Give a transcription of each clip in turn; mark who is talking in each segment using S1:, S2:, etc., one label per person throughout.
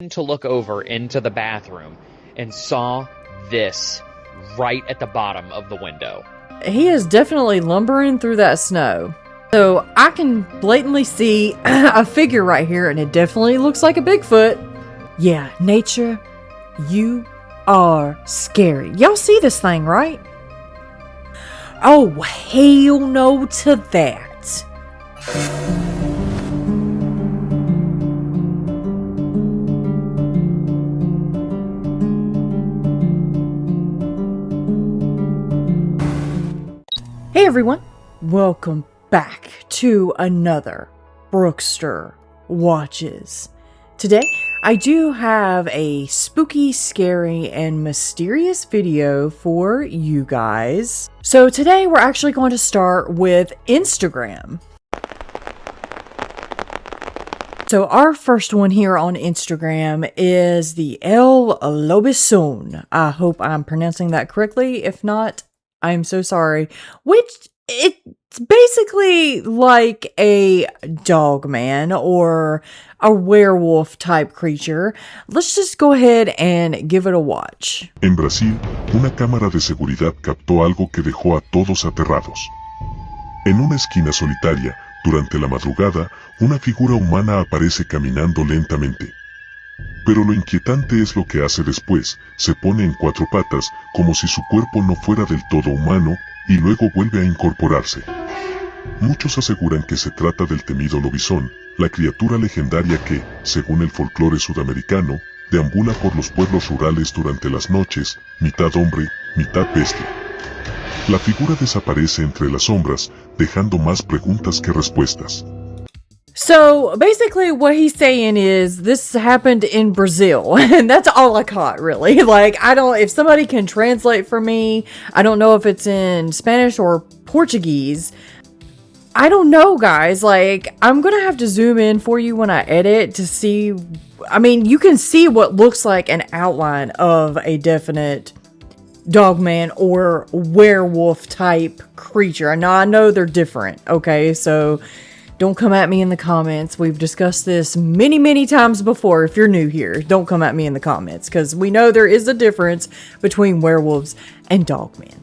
S1: to look over into the bathroom and saw this right at the bottom of the window.
S2: He is definitely lumbering through that snow. So I can blatantly see a figure right here, and it definitely looks like a Bigfoot. Yeah, nature, you are scary. Y'all see this thing, right? Oh, hell no to that. Hey everyone, welcome back to another Brookster Watches. Today, I do have a spooky, scary, and mysterious video for you guys. So today, we're actually going to start with Instagram. So our first one here on Instagram is the El Lobison. I hope I'm pronouncing that correctly. If not, I'm so sorry. Which, it's basically like a dogman or a werewolf type creature. Let's just go ahead and give it a watch.
S3: En Brasil, una cámara de seguridad captó algo que dejó a todos aterrados. En una esquina solitaria, durante la madrugada, una figura humana aparece caminando lentamente. Pero lo inquietante es lo que hace después. Se pone en cuatro patas, como si su cuerpo no fuera del todo humano, y luego vuelve a incorporarse. Muchos aseguran que se trata del temido lobizón, la criatura legendaria que, según el folclore sudamericano, deambula por los pueblos rurales durante las noches, mitad hombre, mitad bestia. La figura desaparece entre las sombras, dejando más preguntas que respuestas.
S2: So basically what he's saying is this happened in Brazil, and that's all I caught really. Like, if somebody can translate for me, I don't know if it's in Spanish or Portuguese. I don't know, guys. Like, I'm gonna have to zoom in for you when I edit to see. I mean, you can see what looks like an outline of a definite dogman or werewolf type creature. Now I know they're different, okay? So don't come at me in the comments. We've discussed this many, many times before. If you're new here, don't come at me in the comments, because we know there is a difference between werewolves and dogmen.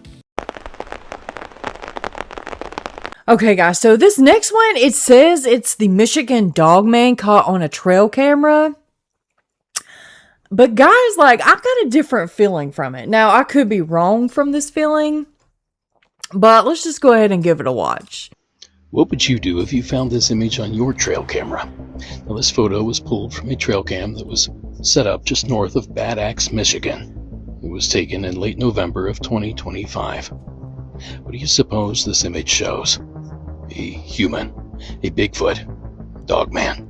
S2: Okay, guys, so this next one, it says it's the Michigan dogman caught on a trail camera. But guys, like, I've got a different feeling from it. Now, I could be wrong from this feeling, but let's just go ahead and give it a watch.
S4: What would you do if you found this image on your trail camera? Now, this photo was pulled from a trail cam that was set up just north of Bad Axe, Michigan. It was taken in late November of 2025. What do you suppose this image shows? A human, a Bigfoot, dogman.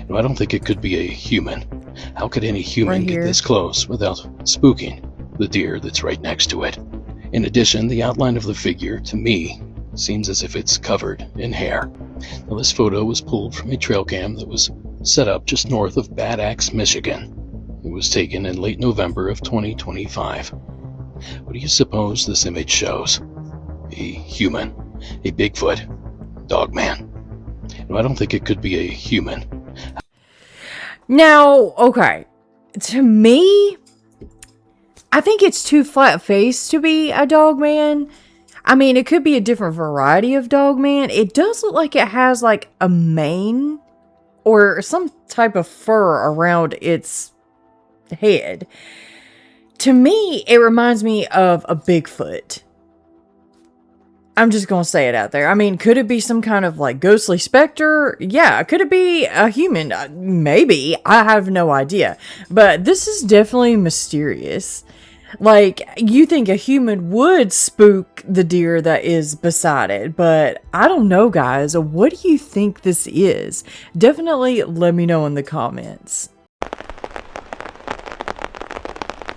S4: No, I don't think it could be a human. How could any human get this close without spooking the deer that's right next to it? In addition, the outline of the figure, to me, seems as if it's covered in hair. Now, this photo was pulled from a trail cam that was set up just north of Bad Axe, Michigan. It was taken in late November of 2025. What do you suppose this image shows? A human, a Bigfoot, dogman. No, I don't think it could be a human.
S2: Now, okay, to me, I think it's too flat-faced to be a dogman. I mean, it could be a different variety of dogman. It does look like it has like a mane or some type of fur around its head. To me, it reminds me of a Bigfoot. I'm just going to say it out there. I mean, could it be some kind of like ghostly specter? Yeah. Could it be a human? Maybe. I have no idea. But this is definitely mysterious. Like, you think a human would spook the deer that is beside it, but I don't know, guys. What do you think this is? Definitely let me know in the comments.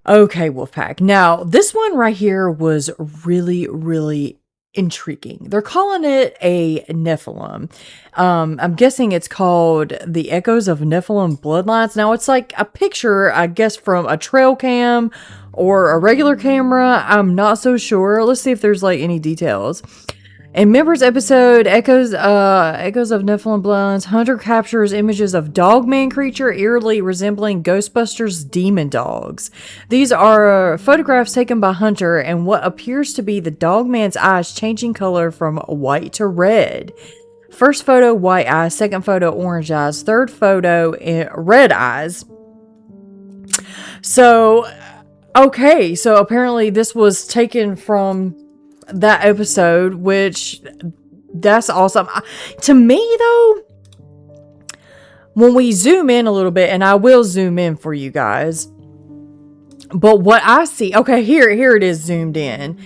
S2: Okay, Wolfpack. Now, this one right here was really, really intriguing. They're calling it a Nephilim. I'm guessing it's called the Echoes of Nephilim Bloodlines. Now, it's like a picture, I guess, from a trail cam or a regular camera. I'm not so sure. Let's see if there's like any details. In Members episode, Echoes of Nephilim Bloodlines, Hunter captures images of dogman creature eerily resembling Ghostbusters demon dogs. These are photographs taken by Hunter and what appears to be the dogman's eyes changing color from white to red. First photo, white eyes. Second photo, orange eyes. Third photo, red eyes. So, okay. So apparently this was taken from that episode, which that's awesome. To me, though, when we zoom in a little bit, and I will zoom in for you guys, but what I see, okay, here it is zoomed in.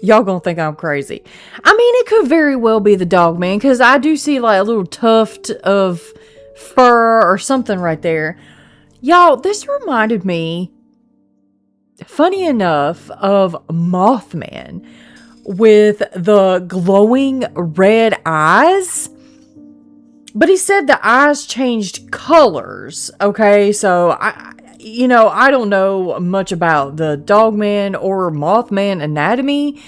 S2: Y'all gonna think I'm crazy. I mean, it could very well be the dogman, because I do see like a little tuft of fur or something right there. Y'all, this reminded me, funny enough, of Mothman with the glowing red eyes. But he said the eyes changed colors. Okay, so I don't know much about the dogman or Mothman anatomy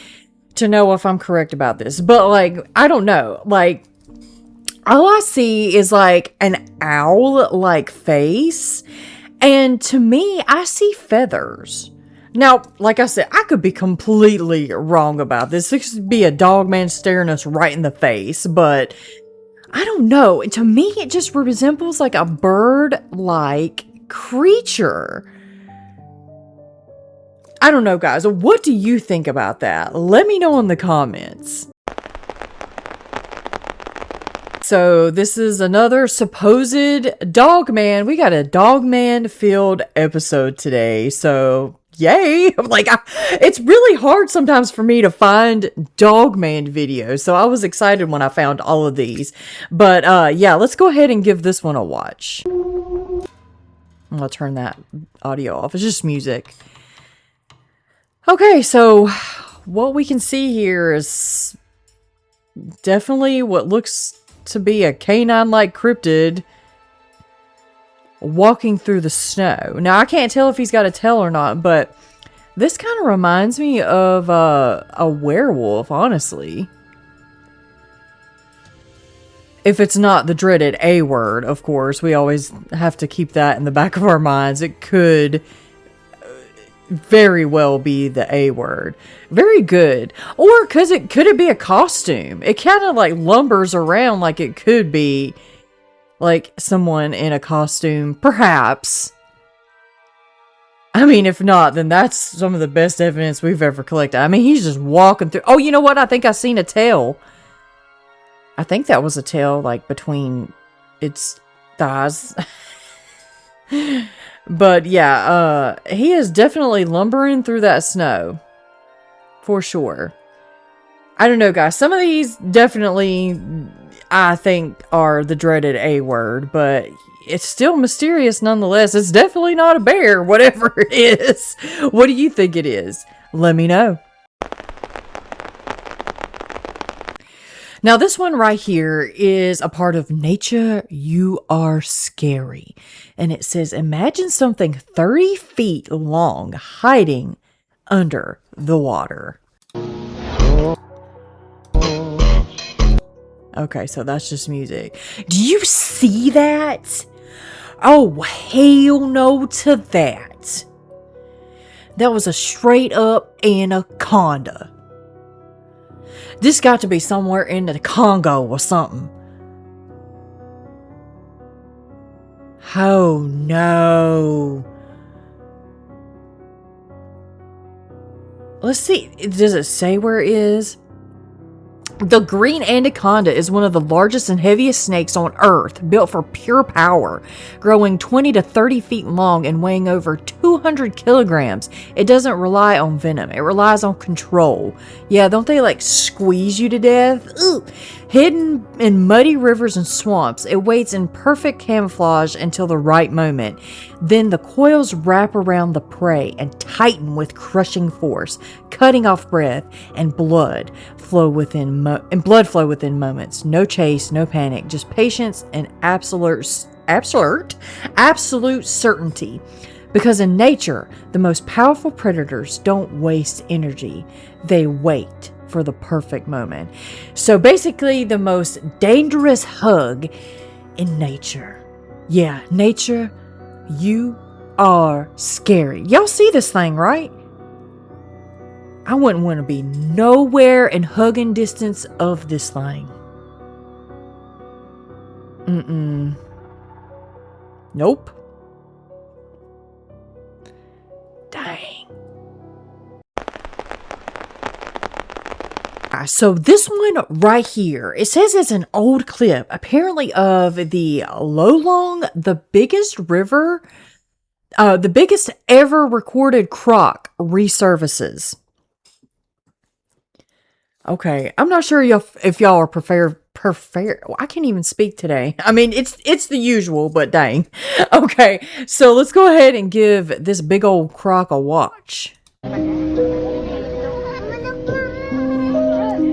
S2: to know if I'm correct about this. But like, I don't know. Like, all I see is like an owl-like face. And to me, I see feathers. Now, like I said, I could be completely wrong about this. This could be a dogman staring us right in the face, but I don't know. To me, it just resembles like a bird-like creature. I don't know, guys. What do you think about that? Let me know in the comments. So this is another supposed dogman. We got a dogman filled episode today. So yay. Like, it's really hard sometimes for me to find dogman videos. So I was excited when I found all of these. But yeah, let's go ahead and give this one a watch. I'll turn that audio off. It's just music. Okay, so what we can see here is definitely what looks to be a canine-like cryptid walking through the snow. Now, I can't tell if he's got a tail or not, but this kind of reminds me of a werewolf, honestly. If it's not the dreaded A word, of course. We always have to keep that in the back of our minds. It could very well be the A word. Very good. Or could it be a costume? It kind of like lumbers around like it could be like someone in a costume, perhaps. I mean, if not, then that's some of the best evidence we've ever collected. I mean, he's just walking through. Oh, you know what? I think I seen a tail. I think that was a tail, like, between its thighs. But, yeah, he is definitely lumbering through that snow. For sure. I don't know, guys. Some of these definitely, I think, are the dreaded A word. But it's still mysterious nonetheless. It's definitely not a bear, whatever it is. What do you think it is? Let me know. Now, this one right here is a part of Nature You Are Scary. And it says, imagine something 30 feet long hiding under the water. Okay, so that's just music. Do you see that? Oh, hell no to that. That was a straight up anaconda. This got to be somewhere in the Congo or something. Oh no. Let's see. Does it say where it is? The green anaconda is one of the largest and heaviest snakes on Earth, built for pure power, growing 20 to 30 feet long and weighing over 200 kilograms. It doesn't rely on venom. It relies on control. Yeah, don't they like squeeze you to death? Ooh. Hidden in muddy rivers and swamps, it waits in perfect camouflage until the right moment. Then the coils wrap around the prey and tighten with crushing force, cutting off breath and blood flow within moments. No chase, no panic, just patience and absolute certainty. Because in nature, the most powerful predators don't waste energy. They wait for the perfect moment. So basically, the most dangerous hug in nature. Yeah, nature, you are scary. Y'all see this thing, right? I wouldn't want to be nowhere in hugging distance of this thing. Nope. Dang. So this one right here, it says it's an old clip, apparently of the Lolong, the biggest river, the biggest ever recorded croc resurfaces. Okay, I'm not sure if y'all are prepared. I can't even speak today. I mean, it's the usual, but dang. Okay, so let's go ahead and give this big old croc a watch.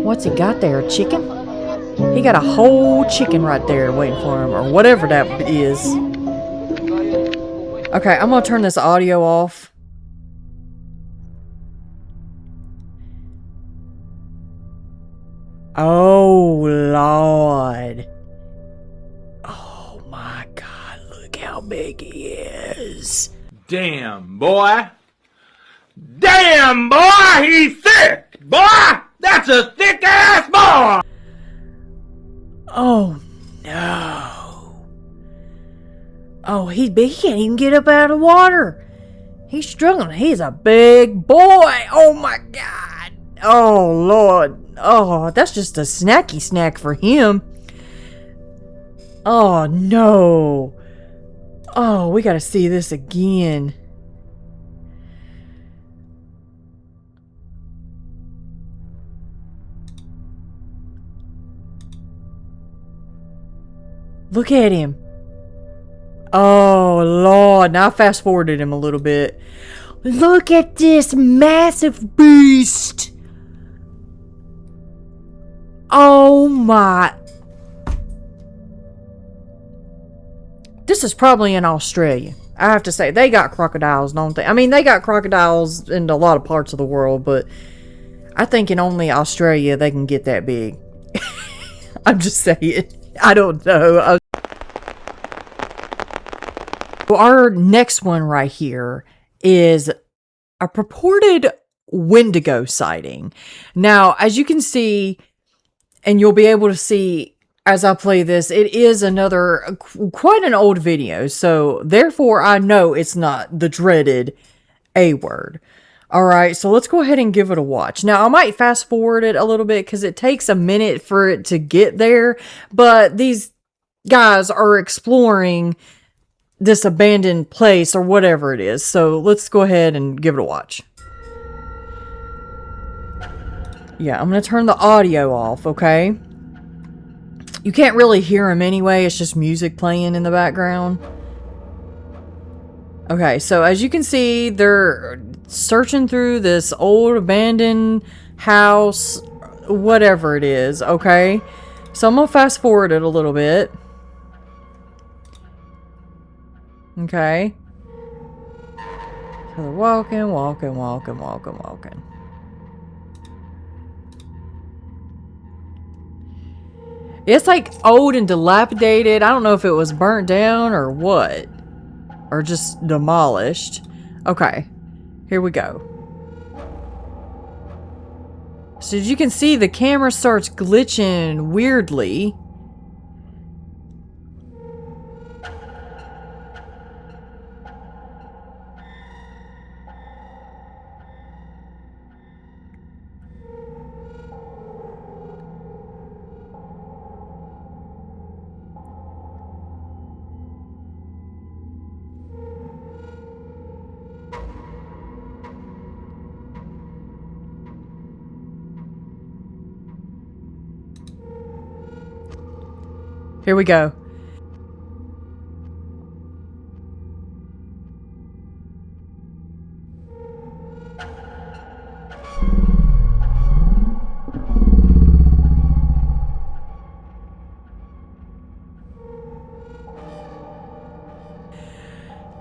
S2: What's he got there? A chicken? He got a whole chicken right there waiting for him, or whatever that is. Okay, I'm gonna turn this audio off. Oh, Lord. Oh, my God. Look how big he is.
S5: Damn, boy. Damn, boy, he's thick. Boy, that's a thick-ass boy.
S2: Oh, no. Oh, he's big. He can't even get up out of the water. He's struggling. He's a big boy. Oh, my God. Oh, Lord. Oh, that's just a snacky snack for him. Oh, no. Oh, we gotta see this again. Look at him. Oh, Lord. Now I fast forwarded him a little bit. Look at this massive beast. Oh my. This is probably in Australia. I have to say, they got crocodiles, don't they? I mean, they got crocodiles in a lot of parts of the world, but I think in only Australia they can get that big. I'm just saying. I don't know. Our next one right here is a purported Wendigo sighting. Now, as you can see, and you'll be able to see as I play this, it is another, quite an old video. So, therefore, I know it's not the dreaded A word. Alright, so let's go ahead and give it a watch. Now, I might fast forward it a little bit because it takes a minute for it to get there. But these guys are exploring this abandoned place or whatever it is. So, let's go ahead and give it a watch. Yeah, I'm going to turn the audio off, okay? You can't really hear him anyway. It's just music playing in the background. Okay, so as you can see, they're searching through this old abandoned house, whatever it is, okay? So I'm going to fast forward it a little bit. Okay. So they're walking, walking, walking, walking, walking. It's like old and dilapidated. I don't know if it was burnt down or what. Or just demolished. Okay. Here we go. So as you can see, the camera starts glitching weirdly. Here we go.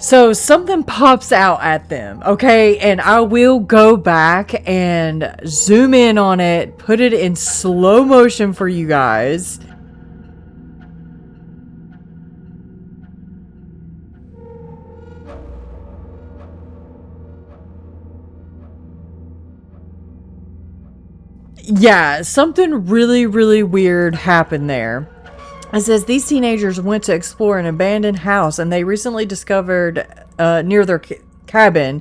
S2: So something pops out at them, okay? And I will go back and zoom in on it, put it in slow motion for you guys. Yeah, something really, really weird happened there. It says these teenagers went to explore an abandoned house and they recently discovered near their cabin.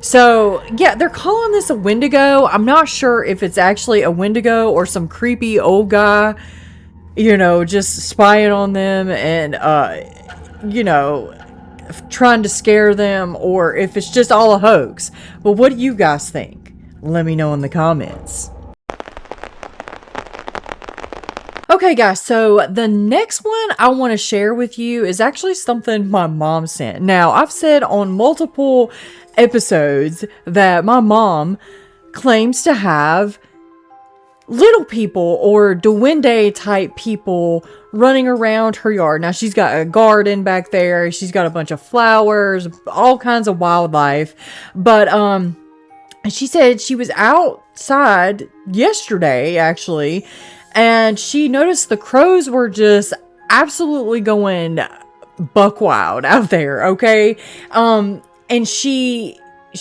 S2: So, yeah, they're calling this a Wendigo. I'm not sure if it's actually a Wendigo or some creepy old guy, you know, just spying on them and, you know, trying to scare them, or if it's just all a hoax. But what do you guys think? Let me know in the comments. Okay, guys, so the next one I want to share with you is actually something my mom sent. Now, I've said on multiple episodes that my mom claims to have little people or duende type people running around her yard. Now, she's got a garden back there. She's got a bunch of flowers, all kinds of wildlife. But, she said she was outside yesterday, actually, and she noticed the crows were just absolutely going buck wild out there, okay? And she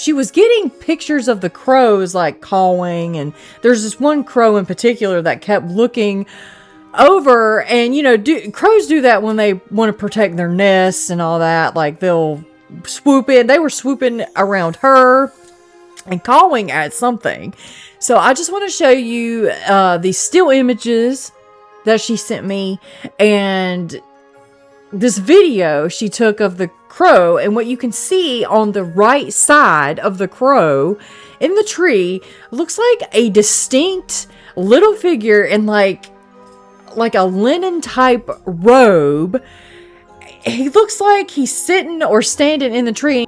S2: was getting pictures of the crows, like, cawing, and there's this one crow in particular that kept looking over, and, you know, crows do that when they want to protect their nests and all that. Like, they'll swoop in. They were swooping around her and cawing at something. So I just want to show you these still images that she sent me and this video she took of the crow. And what you can see on the right side of the crow in the tree looks like a distinct little figure in like a linen type robe. He looks like he's sitting or standing in the tree.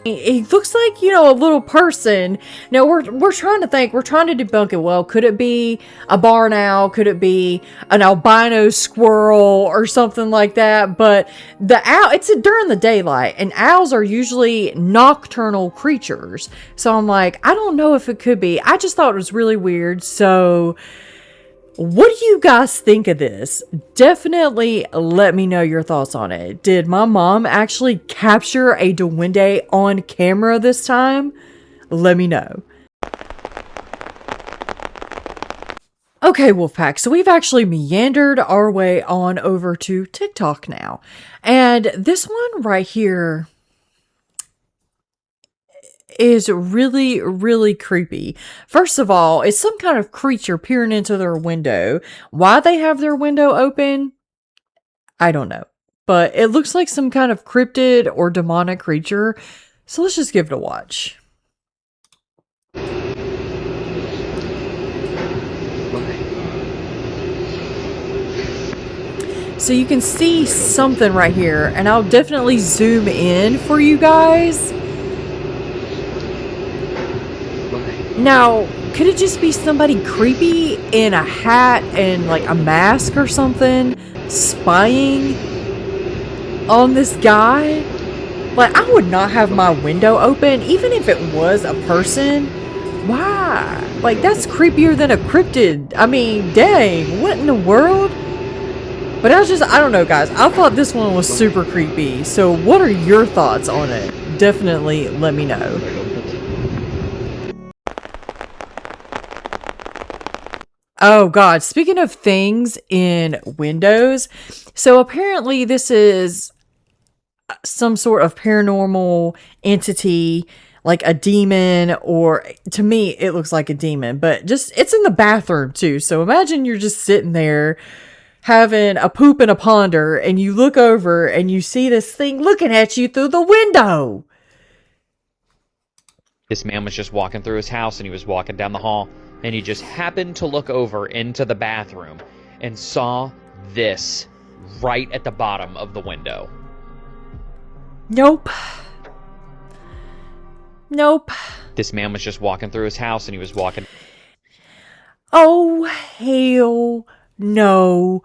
S2: He looks like, you know, a little person. Now, we're trying to think. We're trying to debunk it. Well, could it be a barn owl? Could it be an albino squirrel or something like that? But the owl, it's during the daylight, and owls are usually nocturnal creatures. So I'm like, I don't know if it could be. I just thought it was really weird. So what do you guys think of this? Definitely let me know your thoughts on it. Did my mom actually capture a duende on camera this time? Let me know. Okay, Wolfpack, so we've actually meandered our way on over to TikTok now. And this one right here is really, really creepy. First of all, it's some kind of creature peering into their window. Why they have their window open, I don't know. But it looks like some kind of cryptid or demonic creature. So let's just give it a watch. So you can see something right here, and I'll definitely zoom in for you guys. Now, could it just be somebody creepy in a hat and like a mask or something spying on this guy? Like, I would not have my window open even if it was a person. Why? Like, that's creepier than a cryptid. I mean, dang, what in the world? But I don't know, guys. I thought this one was super creepy. So what are your thoughts on it? Definitely let me know. Oh God, speaking of things in windows, so apparently this is some sort of paranormal entity, like a demon, or to me it looks like a demon, but just it's in the bathroom too. So imagine you're just sitting there having a poop and a ponder, and you look over and you see this thing looking at you through the window.
S1: This man was just walking through his house, and he was walking down the hall, and he just happened to look over into the bathroom and saw this right at the bottom of the window.
S2: Nope. Nope.
S1: This man was just walking through his house, and he was walking...
S2: Oh, hell no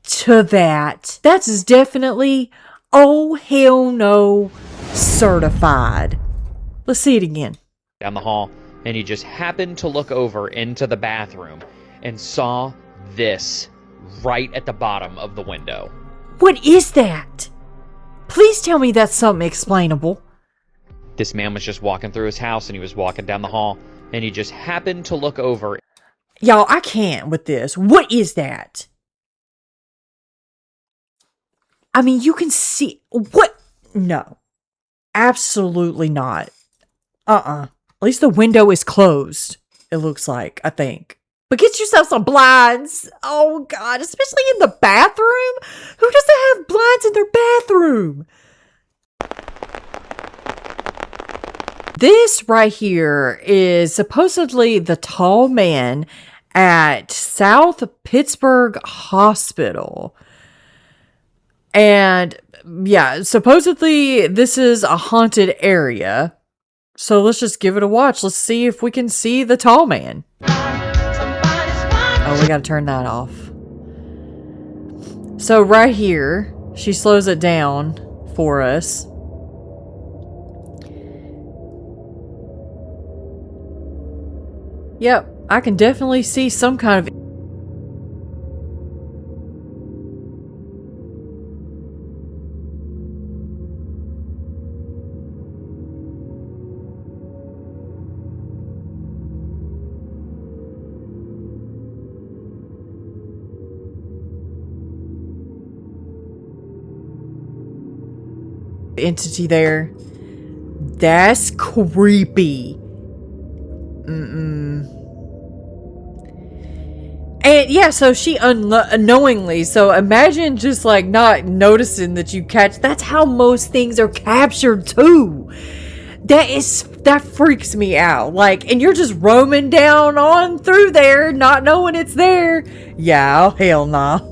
S2: to that. That's definitely, oh, hell no, certified. Let's see it again.
S1: Down the hall, and he just happened to look over into the bathroom and saw this right at the bottom of the window.
S2: What is that? Please tell me that's something explainable.
S1: This man was just walking through his house, and he was walking down the hall, and he just happened to look over...
S2: Y'all, I can't with this. What is that? I mean, you can see... What? No. Absolutely not. At least the window is closed, it looks like, I think. But get yourself some blinds. Oh, God. Especially in the bathroom. Who doesn't have blinds in their bathroom? This right here is supposedly the tall man at South Pittsburgh Hospital. And yeah, supposedly this is a haunted area. So let's just give it a watch. Let's see if we can see the tall man. Oh, we gotta turn that off. So right here, she slows it down for us. Yep, I can definitely see some kind of... entity there. That's creepy. And yeah, so she unknowingly, so imagine just like not noticing that you catch. That's how most things are captured too. That freaks me out. Like, and you're just roaming down on through there, not knowing it's there. Yeah, oh, hell nah.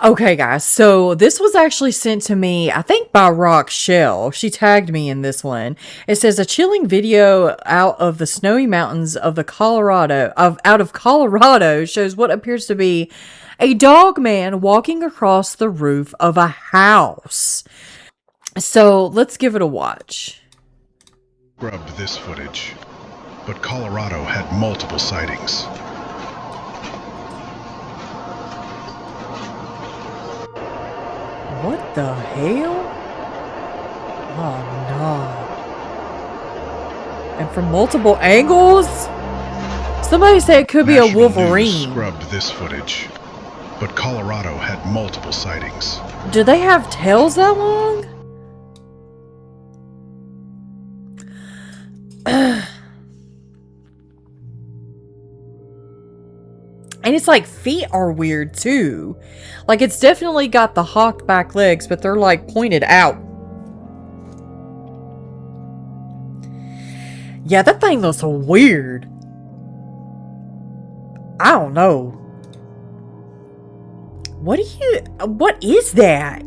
S2: Okay, guys, so this was actually sent to me, I think, by Rock Shell. She tagged me in this one. It says, a chilling video out of the snowy mountains of out of Colorado shows what appears to be a dog man walking across the roof of a house. So let's give it a watch.
S6: Scrubbed this footage, but Colorado had multiple sightings.
S2: What the hell? Oh no. And from multiple angles? Somebody said it could be a Wolverine.
S6: Scrubbed this footage, but Colorado had multiple sightings.
S2: Do they have tails that long? And it's like feet are weird too. Like it's definitely got the hawked back legs, but they're like pointed out. Yeah, that thing looks weird. I don't know. What is that?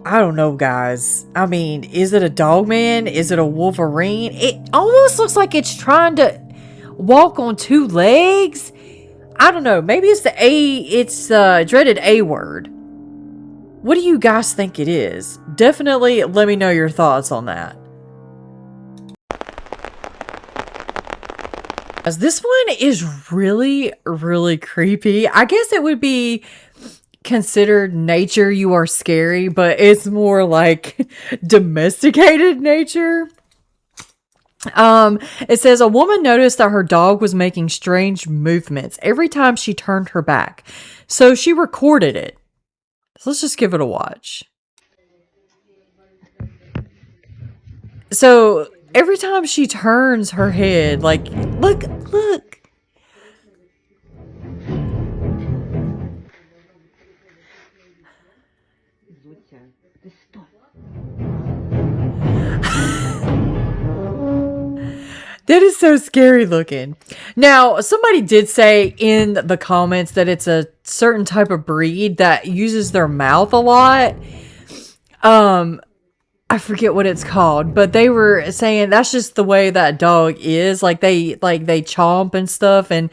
S2: I don't know, guys. I mean, is it a dogman? Is it a Wolverine? It almost looks like it's trying to walk on two legs. I don't know. Maybe it's the dreaded A word. What do you guys think it is? Definitely let me know your thoughts on that. As this one is really, really creepy. I guess it would be considered nature you are scary, but it's more like domesticated nature. It says a woman noticed that her dog was making strange movements every time she turned her back, so she recorded it. So let's just give it a watch. So every time she turns her head, like, look. That is so scary looking. Now, somebody did say in the comments that it's a certain type of breed that uses their mouth a lot. I forget what it's called, but they were saying that's just the way that dog is. Like they chomp and stuff, and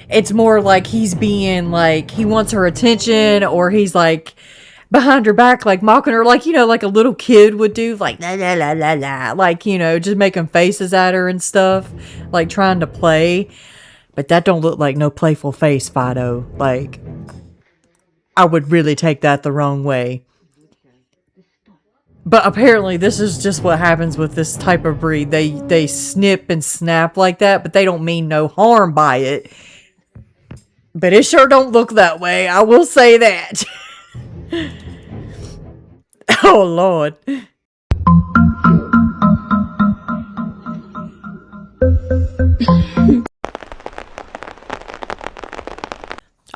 S2: it's more like he's being like he wants her attention, or he's like behind her back, like mocking her, like, you know, like a little kid would do, like la la la la la, like, you know, just making faces at her and stuff, like trying to play. But that don't look like no playful face, Fido. Like, I would really take that the wrong way. But apparently this is just what happens with this type of breed. They snip and snap like that, but they don't mean no harm by it. But it sure don't look that way, I will say that. Oh, Lord.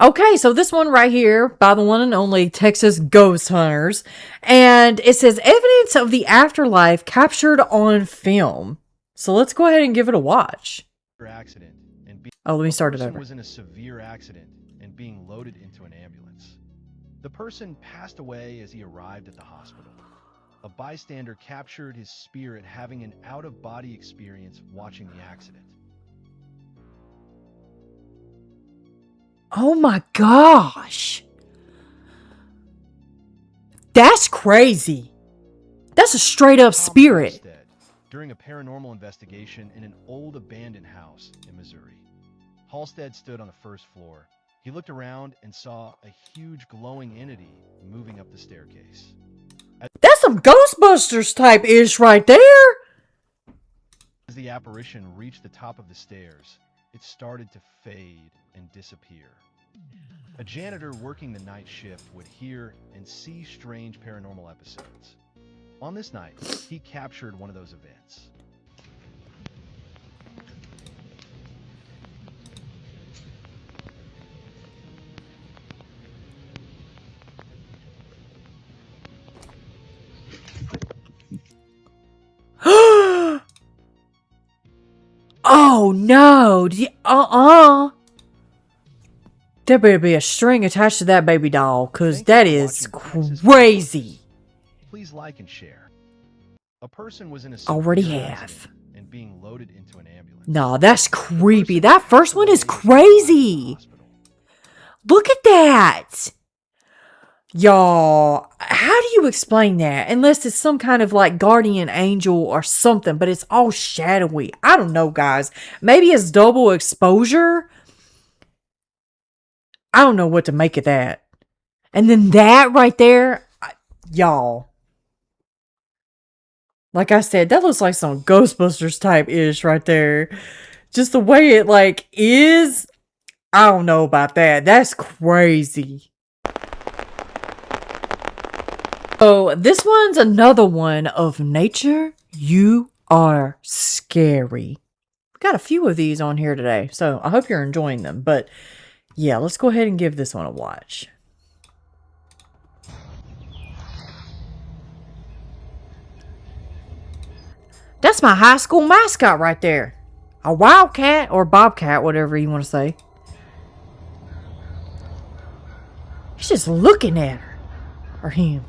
S2: Okay, so this one right here by the one and only Texas Ghost Hunters. And it says evidence of the afterlife captured on film. So let's go ahead and give it a watch.
S7: Accident and
S2: Oh, let me start it over.
S7: was in a severe accident and being loaded into an ambulance. The person passed away as he arrived at the hospital. A bystander captured his spirit having an out-of-body experience watching the accident.
S2: Oh my gosh. That's crazy. That's a straight up spirit.
S7: Halstead, during a paranormal investigation in an old abandoned house in Missouri. Halstead stood on the first floor. He looked around and saw a huge glowing entity moving up the staircase.
S2: That's some Ghostbusters type ish right there.
S7: As the apparition reached the top of the stairs, it started to fade and disappear. A janitor working the night shift would hear and see strange paranormal episodes. On this night, he captured one of those events.
S2: Oh no. There better be a string attached to that baby doll, because that is crazy.
S7: Please like and share. A person was in a
S2: Already
S7: severe
S2: have.
S7: accident and being loaded into an ambulance.
S2: Nah, that's creepy. That first one is crazy. Look at that. Y'all, how do you explain that? Unless it's some kind of like guardian angel or something, but it's all shadowy. I don't know, guys. Maybe it's double exposure. I don't know what to make of that. And then that right there, y'all. Like I said, that looks like some Ghostbusters type ish right there. Just the way it like is. I don't know about that. That's crazy. So this one's another one of nature. You are scary. Got a few of these on here today, so I hope you're enjoying them. But yeah, let's go ahead and give this one a watch. That's my high school mascot right there. A wildcat or bobcat, whatever you want to say. He's just looking at her. Or him.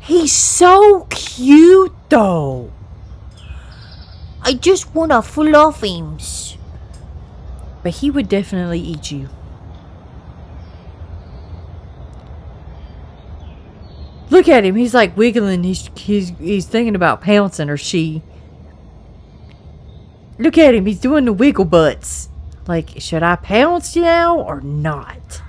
S2: He's so cute though. I just wanna fluff him. But he would definitely eat you. Look at him. He's like wiggling. He's thinking about pouncing, or she. Look at him. He's doing the wiggle butts. Like, should I pounce now or not?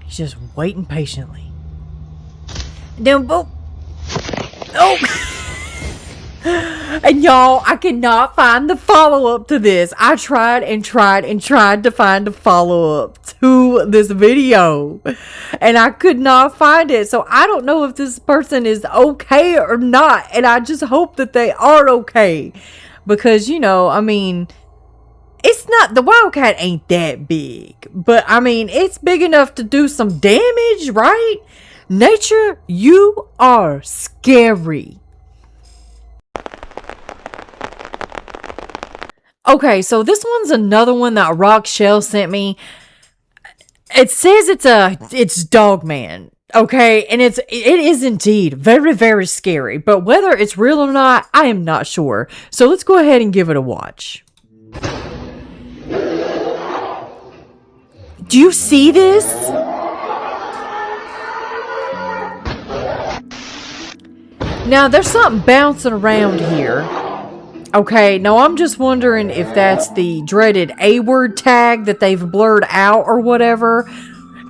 S2: He's just waiting patiently. Then, oh. And y'all, I cannot find the follow-up to this. I tried and tried and tried to find the follow-up to this video, and I could not find it. So I don't know if this person is okay or not, and I just hope that they are okay. Because, you know, I mean, it's not, the wildcat ain't that big, but I mean, it's big enough to do some damage, right? Nature, you are scary. Okay, so this one's another one that Rock Shell sent me. It says it's Dogman, okay, and it is indeed very, very scary. But whether it's real or not, I am not sure. So let's go ahead and give it a watch. Do you see this? Now there's something bouncing around here. Okay, now I'm just wondering if that's the dreaded A-word tag that they've blurred out or whatever.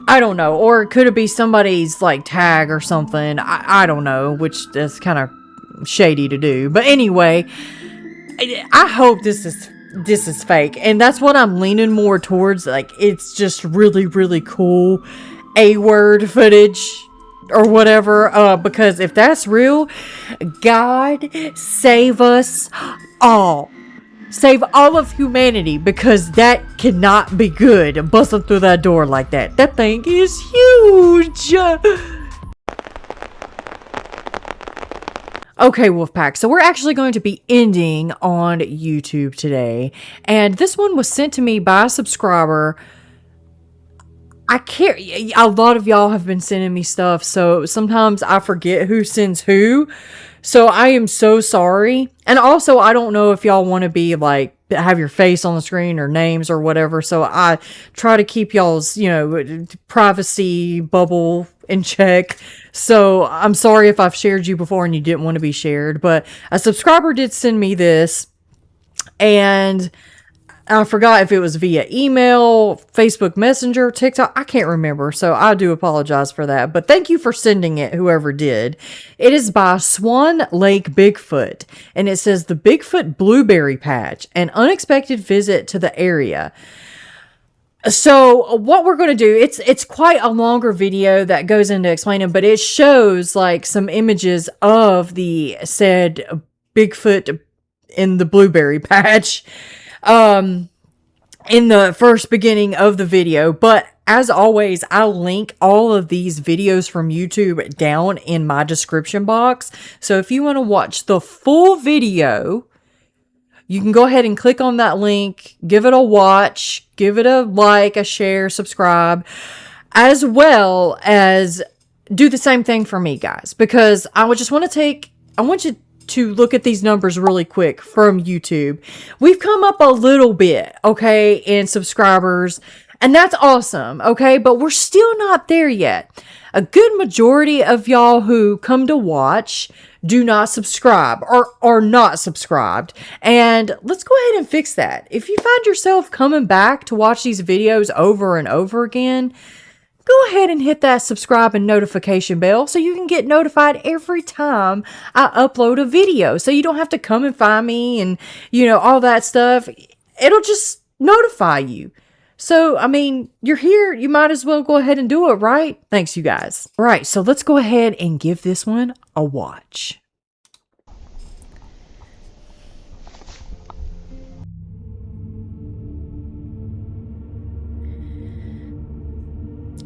S2: I don't know. Or could it be somebody's, like, tag or something? I don't know, which is kind of shady to do. But anyway, I hope this is fake. And that's what I'm leaning more towards. Like, it's just really, really cool A-word footage or whatever. Because if that's real, God save us all. Save all of humanity, because that cannot be good. Busting through that door like that. That thing is huge. Okay, Wolfpack, so we're actually going to be ending on YouTube today. And this one was sent to me by a subscriber. A lot of y'all have been sending me stuff, so sometimes I forget who sends who. So I am so sorry. And also, I don't know if y'all want to be like, have your face on the screen or names or whatever. So I try to keep y'all's, you know, privacy bubble in check. So I'm sorry if I've shared you before and you didn't want to be shared. But a subscriber did send me this. And I forgot if it was via email, Facebook Messenger, TikTok. I can't remember, so I do apologize for that. But thank you for sending it, whoever did. It is by Swan Lake Bigfoot, and it says the Bigfoot Blueberry Patch, an unexpected visit to the area. So what we're going to do, it's quite a longer video that goes into explaining, but it shows like some images of the said Bigfoot in the Blueberry Patch. In the first beginning of the video, but as always, I'll link all of these videos from YouTube down in my description box. So if you want to watch the full video, you can go ahead and click on that link, give it a watch, give it a like, a share, subscribe, as well as do the same thing for me, guys, because I want you to look at these numbers really quick from YouTube. We've come up a little bit, okay, in subscribers, and that's awesome, okay, but we're still not there yet. A good majority of y'all who come to watch do not subscribe or are not subscribed, and let's go ahead and fix that. If you find yourself coming back to watch these videos over and over again, go ahead and hit that subscribe and notification bell so you can get notified every time I upload a video. So you don't have to come and find me and, you know, all that stuff. It'll just notify you. So, I mean, you're here. You might as well go ahead and do it, right? Thanks, you guys. All right, so let's go ahead and give this one a watch.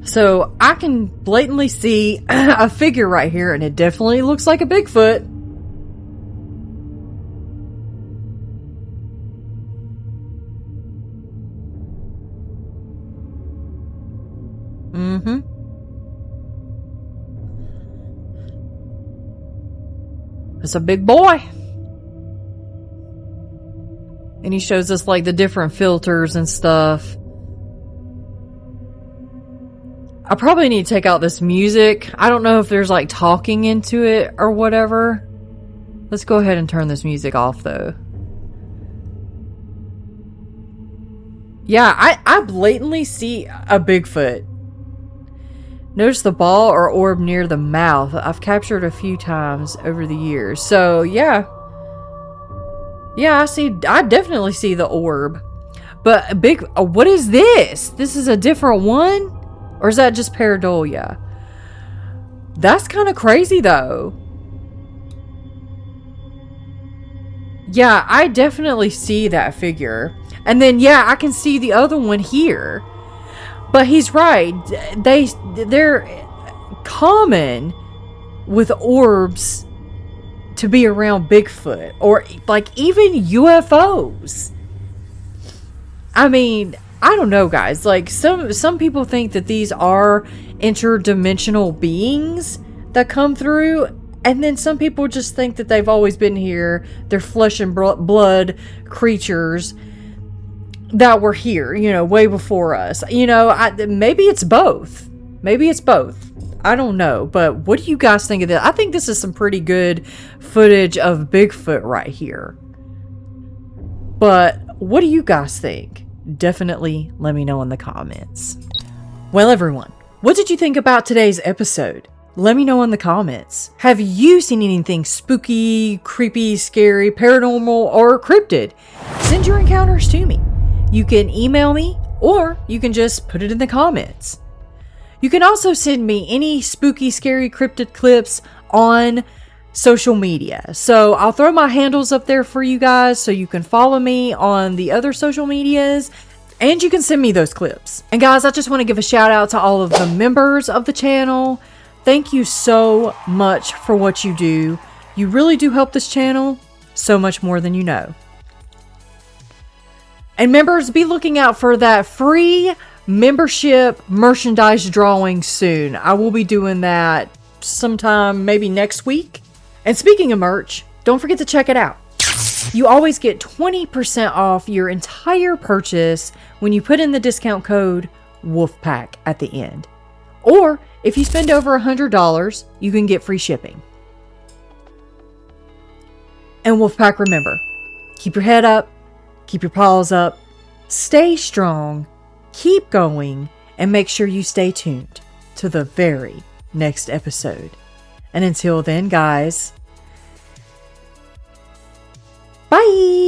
S2: So I can blatantly see a figure right here, and it definitely looks like a Bigfoot. Mm-hmm. It's a big boy. And he shows us like the different filters and stuff. I probably need to take out this music. I don't know if there's like talking into it or whatever. Let's go ahead and turn this music off though. Yeah, I blatantly see a Bigfoot. Notice the ball or orb near the mouth. I've captured a few times over the years. So, yeah. Yeah, I definitely see the orb. But what is this? This is a different one? Or is that just pareidolia? That's kind of crazy, though. Yeah, I definitely see that figure. And then, yeah, I can see the other one here. But he's right. They're common with orbs to be around Bigfoot. Or, like, even UFOs. I mean, I don't know, guys. Like, some people think that these are interdimensional beings that come through. And then some people just think that they've always been here. They're flesh and blood creatures that were here, you know, way before us. You know, maybe it's both. Maybe it's both. I don't know. But what do you guys think of this? I think this is some pretty good footage of Bigfoot right here. But what do you guys think? Definitely let me know in the comments. Well, everyone, what did you think about today's episode? Let me know in the comments. Have you seen anything spooky, creepy, scary, paranormal, or cryptid? Send your encounters to me. You can email me, or you can just put it in the comments. You can also send me any spooky, scary, cryptid clips on social media. So I'll throw my handles up there for you guys so you can follow me on the other social medias. And you can send me those clips. And guys, I just want to give a shout out to all of the members of the channel. Thank you so much for what you do. You really do help this channel so much more than you know. And members, be looking out for that free membership merchandise drawing soon. I will be doing that sometime maybe next week. And speaking of merch, don't forget to check it out. You always get 20% off your entire purchase when you put in the discount code WOLFPACK at the end. Or if you spend over $100, you can get free shipping. And Wolfpack, remember, keep your head up, keep your paws up, stay strong, keep going, and make sure you stay tuned to the very next episode. And until then, guys, bye!